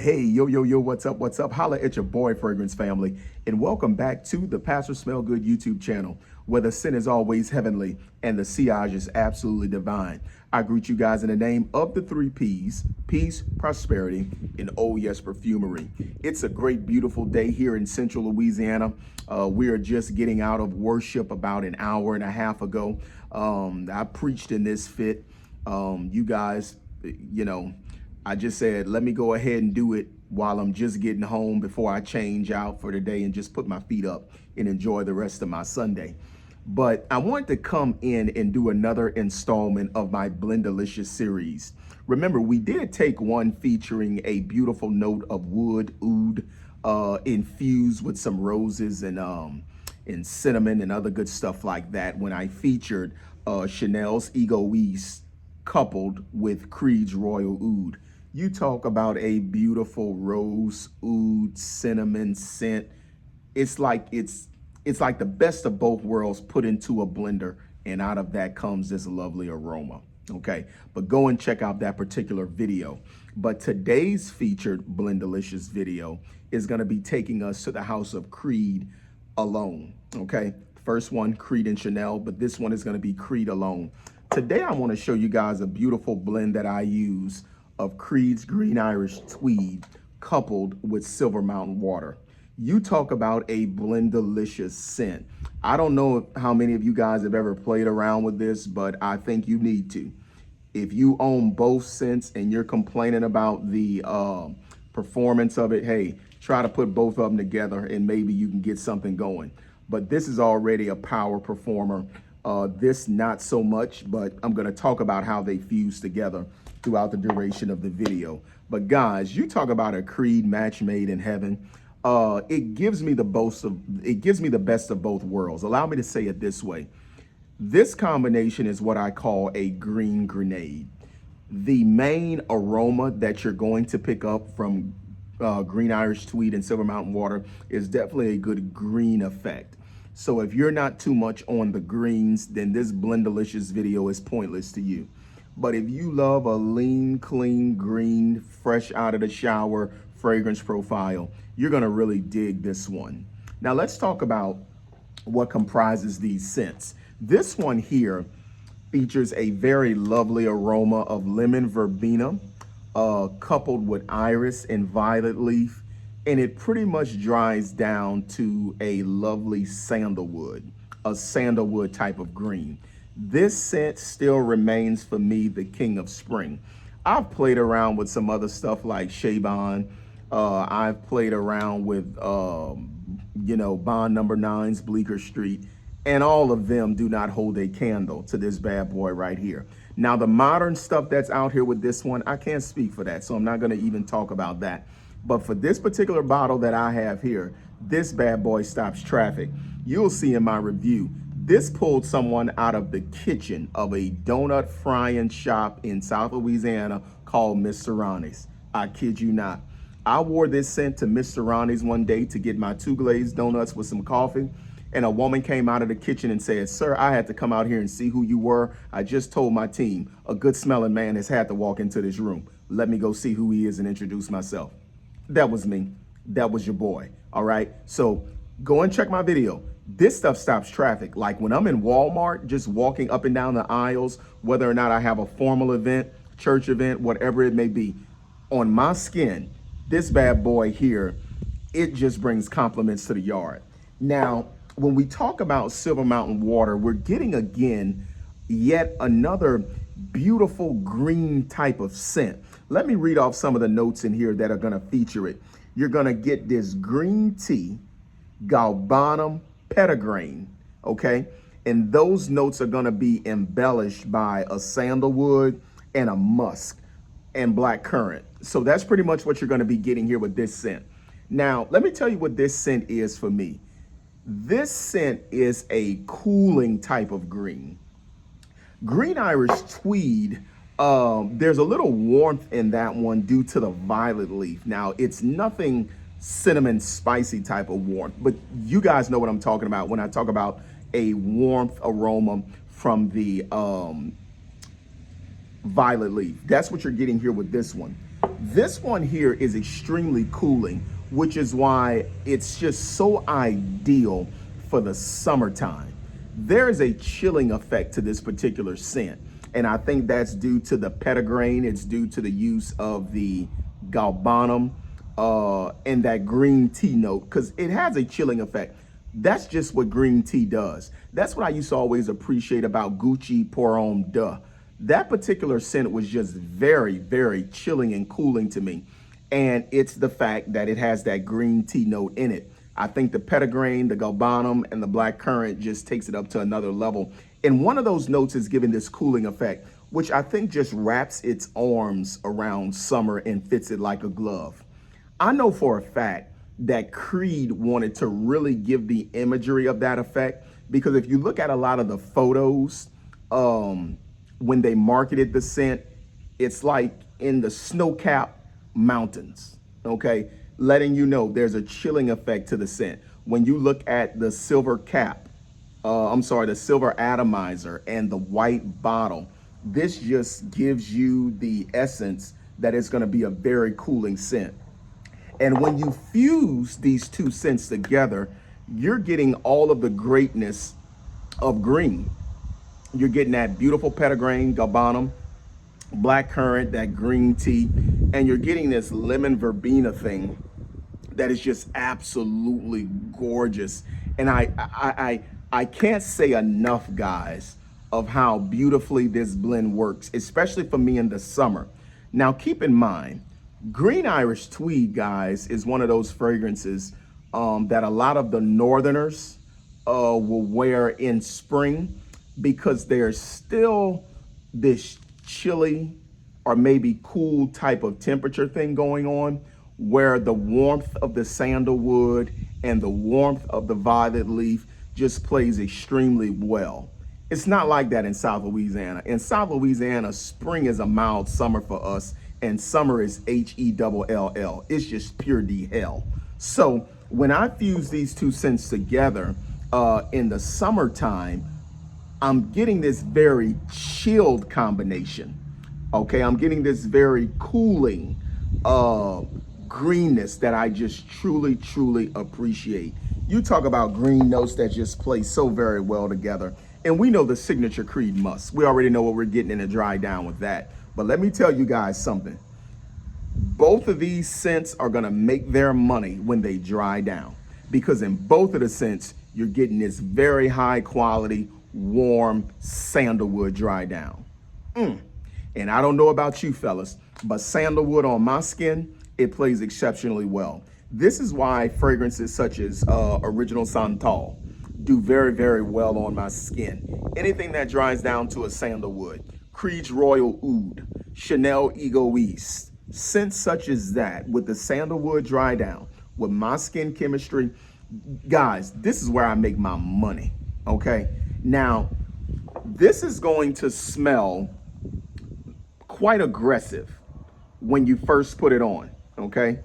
Hey, yo, what's up? What's up? Holla at your boy, Fragrance Family, and welcome back to the Pastor Smell Good YouTube channel, where the scent is always heavenly and the sillage is absolutely divine. I greet you guys in the name of the three P's: peace, prosperity, and oh yes, perfumery. It's a great, beautiful day here in central Louisiana. We are just getting out of worship about an hour and a half ago. I preached in this fit. You guys, I just said, let me go ahead and do it while I'm just getting home before I change out for the day and just put my feet up and enjoy the rest of my Sunday. But I wanted to come in and do another installment of my Blendalicious series. Remember, we did take one featuring a beautiful note of wood oud infused with some roses and cinnamon and other good stuff like that when I featured Chanel's Ego East coupled with Creed's Royal Oud. You talk about a beautiful rose oud cinnamon scent. It's like the best of both worlds put into a blender, and out of that comes this lovely aroma. Okay, but go and check out that particular video. But today's featured Blendalicious video is going to be taking us to the house of Creed alone. Okay, first one, Creed and Chanel, but this one is going to be Creed alone. Today I want to show you guys a beautiful blend that I use of Creed's Green Irish Tweed coupled with Silver Mountain Water. You talk about a Blendalicious scent. I don't know how many of you guys have ever played around with this, but I think you need to. If you own both scents and you're complaining about the performance of it, hey, try to put both of them together and maybe you can get something going. But this is already a power performer. This not so much, but I'm going to talk about how they fuse together throughout the duration of the video. But guys, you talk about a Creed match made in heaven. It gives me the best of both worlds. Allow me to say it this way. This combination is what I call a green grenade. The main aroma that you're going to pick up from Green Irish Tweed and Silver Mountain Water is definitely a good green effect. So if you're not too much on the greens, then this Blendalicious video is pointless to you. But if you love a lean, clean green, fresh out of the shower fragrance profile, you're gonna really dig this one. Now let's talk about what comprises these scents. This one here features a very lovely aroma of lemon verbena, coupled with iris and violet leaf, and it pretty much dries down to a lovely sandalwood, a sandalwood type of green. This scent still remains for me the king of spring. I've played around with some other stuff like Shaban. I've played around with, Bond Number 9's Bleecker Street, and all of them do not hold a candle to this bad boy right here. Now, the modern stuff that's out here with this one, I can't speak for that, so I'm not going to even talk about that. But for this particular bottle that I have here, this bad boy stops traffic. You'll see in my review, this pulled someone out of the kitchen of a donut frying shop in South Louisiana called Mr. Ronnie's. I kid you not. I wore this scent to Mr. Ronnie's one day to get my 2 glazed donuts with some coffee. And a woman came out of the kitchen and said, "Sir, I had to come out here and see who you were. I just told my team a good smelling man has had to walk into this room. Let me go see who he is and introduce myself." That was me. That was your boy. All right. So go and check my video. This stuff stops traffic. Like when I'm in Walmart, just walking up and down the aisles, whether or not I have a formal event, church event, whatever it may be, on my skin, this bad boy here, it just brings compliments to the yard. Now, when we talk about Silver Mountain Water, we're getting again yet another beautiful green type of scent. Let me read off some of the notes in here that are going to feature it. You're going to get this green tea, galbanum, petitgrain, okay? And those notes are going to be embellished by a sandalwood and a musk and black currant. So that's pretty much what you're going to be getting here with this scent. Now, let me tell you what this scent is for me. This scent is a cooling type of green. Green Irish Tweed, there's a little warmth in that one due to the violet leaf. Now, it's nothing cinnamon spicy type of warmth, but you guys know what I'm talking about when I talk about a warmth aroma from the violet leaf. That's what you're getting here with this one. This one here is extremely cooling, which is why it's just so ideal for the summertime. There is a chilling effect to this particular scent, and I think that's due to the petitgrain. It's due to the use of the galbanum and that green tea note, because it has a chilling effect. That's just what green tea does. That's what I used to always appreciate about Gucci Pour Homme Deux. That particular scent was just very, very chilling and cooling to me. And it's the fact that it has that green tea note in it. I think the petitgrain, the galbanum, and the black currant just takes it up to another level. And one of those notes is giving this cooling effect, which I think just wraps its arms around summer and fits it like a glove. I know for a fact that Creed wanted to really give the imagery of that effect, because if you look at a lot of the photos, when they marketed the scent, it's like in the snow-capped mountains, okay? Letting you know there's a chilling effect to the scent. When you look at the silver the silver atomizer and the white bottle, this just gives you the essence that it's gonna be a very cooling scent. And when you fuse these two scents together, you're getting all of the greatness of green. You're getting that beautiful petitgrain, galbanum, black currant, that green tea, and you're getting this lemon verbena thing that is just absolutely gorgeous. And I can't say enough, guys, of how beautifully this blend works, especially for me in the summer. Now, keep in mind, Green Irish Tweed, guys, is one of those fragrances that a lot of the Northerners will wear in spring, because there's still this chilly or maybe cool type of temperature thing going on, where the warmth of the sandalwood and the warmth of the violet leaf just plays extremely well. It's not like that in South Louisiana. In South Louisiana, spring is a mild summer for us, and summer is Hell. It's just pure D hell. So when I fuse these two scents together in the summertime, I'm getting this very chilled combination. Okay, I'm getting this very cooling greenness that I just truly, truly appreciate. You talk about green notes that just play so very well together. And we know the signature Creed must. We already know what we're getting in a dry down with that. But let me tell you guys something. Both of these scents are gonna make their money when they dry down, because in both of the scents, you're getting this very high quality, warm sandalwood dry down. And I don't know about you fellas, but sandalwood on my skin, it plays exceptionally well. This is why fragrances such as Original Santal do very, very well on my skin. Anything that dries down to a sandalwood, Creed's Royal Oud, Chanel Egoiste, scents such as that with the sandalwood dry down, with my skin chemistry, guys, this is where I make my money, okay? Now, this is going to smell quite aggressive when you first put it on, okay?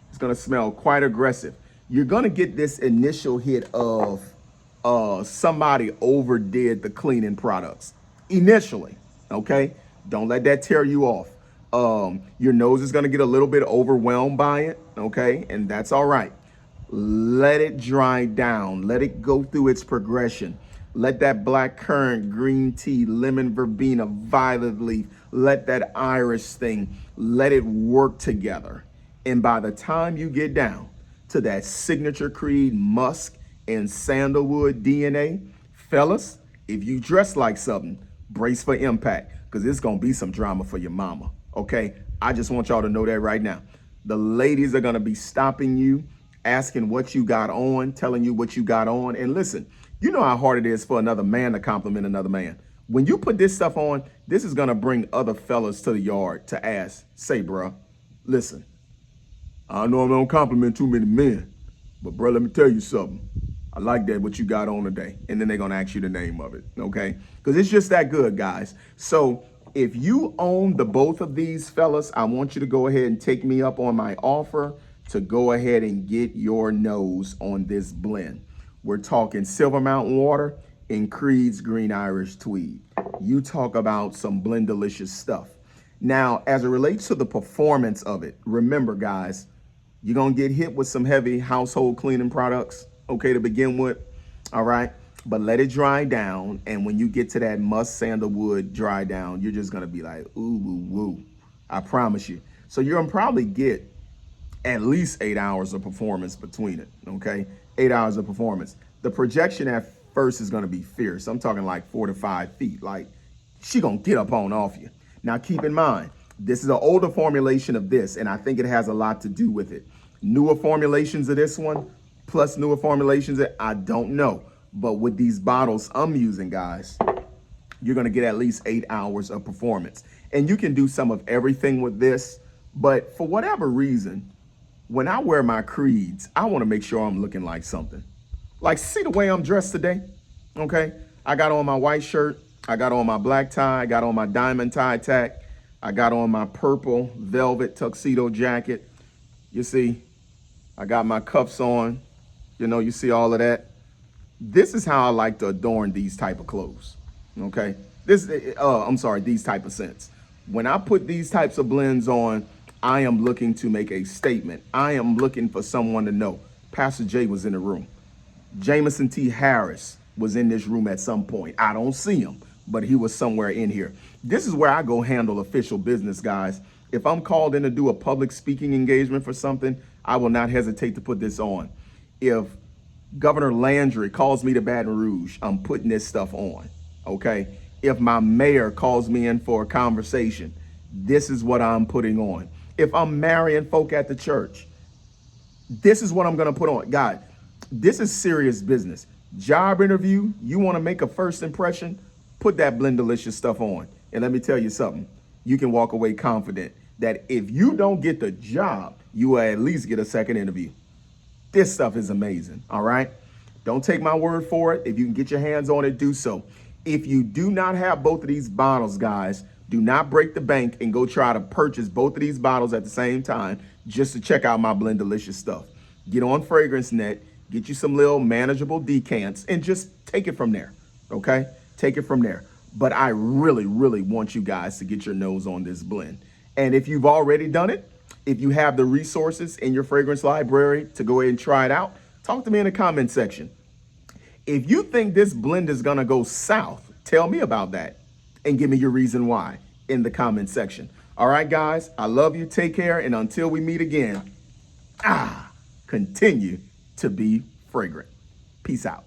It's gonna smell quite aggressive. You're gonna get this initial hit of somebody overdid the cleaning products initially, okay? Don't let that tear you off. Your nose is gonna get a little bit overwhelmed by it, okay? And that's all right. Let it dry down. Let it go through its progression. Let that black currant, green tea, lemon verbena, violet leaf, let that iris thing, let it work together. And by the time you get down to that signature Creed musk and sandalwood DNA, fellas, if you dress like something, brace for impact, because it's going to be some drama for your mama, okay? I just want y'all to know that right now. The ladies are going to be stopping you, asking what you got on, telling you what you got on. And listen, you know how hard it is for another man to compliment another man. When you put this stuff on, this is going to bring other fellas to the yard to ask, say, bruh, listen, I know I don't compliment too many men, but bro, let me tell you something. I like that, what you got on today. And then they're gonna ask you the name of it, okay? Because it's just that good, guys. So if you own the both of these fellas, I want you to go ahead and take me up on my offer to go ahead and get your nose on this blend. We're talking Silver Mountain Water and Creed's Green Irish Tweed. You talk about some Blendalicious stuff. Now, as it relates to the performance of it, remember, guys, you're going to get hit with some heavy household cleaning products, okay, to begin with, all right? But let it dry down, and when you get to that musk sandalwood dry down, you're just going to be like, ooh, woo, woo. I promise you. So you're going to probably get at least 8 hours of performance between it, okay? 8 hours of performance. The projection at first is going to be fierce. I'm talking like 4 to 5 feet. Like, she going to get up on off you. Now, keep in mind, this is an older formulation of this, and I think it has a lot to do with it. Newer formulations of this one, plus newer formulations that I don't know. But with these bottles I'm using, guys, you're going to get at least 8 hours of performance. And you can do some of everything with this. But for whatever reason, when I wear my creeds, I want to make sure I'm looking like something. Like, see the way I'm dressed today? Okay. I got on my white shirt. I got on my black tie. I got on my diamond tie tack. I got on my purple velvet tuxedo jacket. You see, I got my cuffs on. You know, you see all of that. This is how I like to adorn these type of clothes. Okay. These type of scents. When I put these types of blends on, I am looking to make a statement. I am looking for someone to know. Pastor Jay was in the room. Jameson T. Harris was in this room at some point. I don't see him, but he was somewhere in here. This is where I go handle official business, guys. If I'm called in to do a public speaking engagement for something, I will not hesitate to put this on. If Governor Landry calls me to Baton Rouge, I'm putting this stuff on, okay? If my mayor calls me in for a conversation, this is what I'm putting on. If I'm marrying folk at the church, this is what I'm gonna put on. God, this is serious business. Job interview, you wanna make a first impression, put that Blendalicious stuff on. And let me tell you something, you can walk away confident that if you don't get the job, you will at least get a second interview. This stuff is amazing, all right? Don't take my word for it. If you can get your hands on it, do so. If you do not have both of these bottles, guys, do not break the bank and go try to purchase both of these bottles at the same time just to check out my Blendalicious stuff. Get on FragranceNet, get you some little manageable decants, and just take it from there, okay? Take it from there. But I really, really want you guys to get your nose on this blend. And if you've already done it, if you have the resources in your fragrance library to go ahead and try it out, talk to me in the comment section. If you think this blend is gonna go south, tell me about that and give me your reason why in the comment section. All right, guys, I love you. Take care. And until we meet again, continue to be fragrant. Peace out.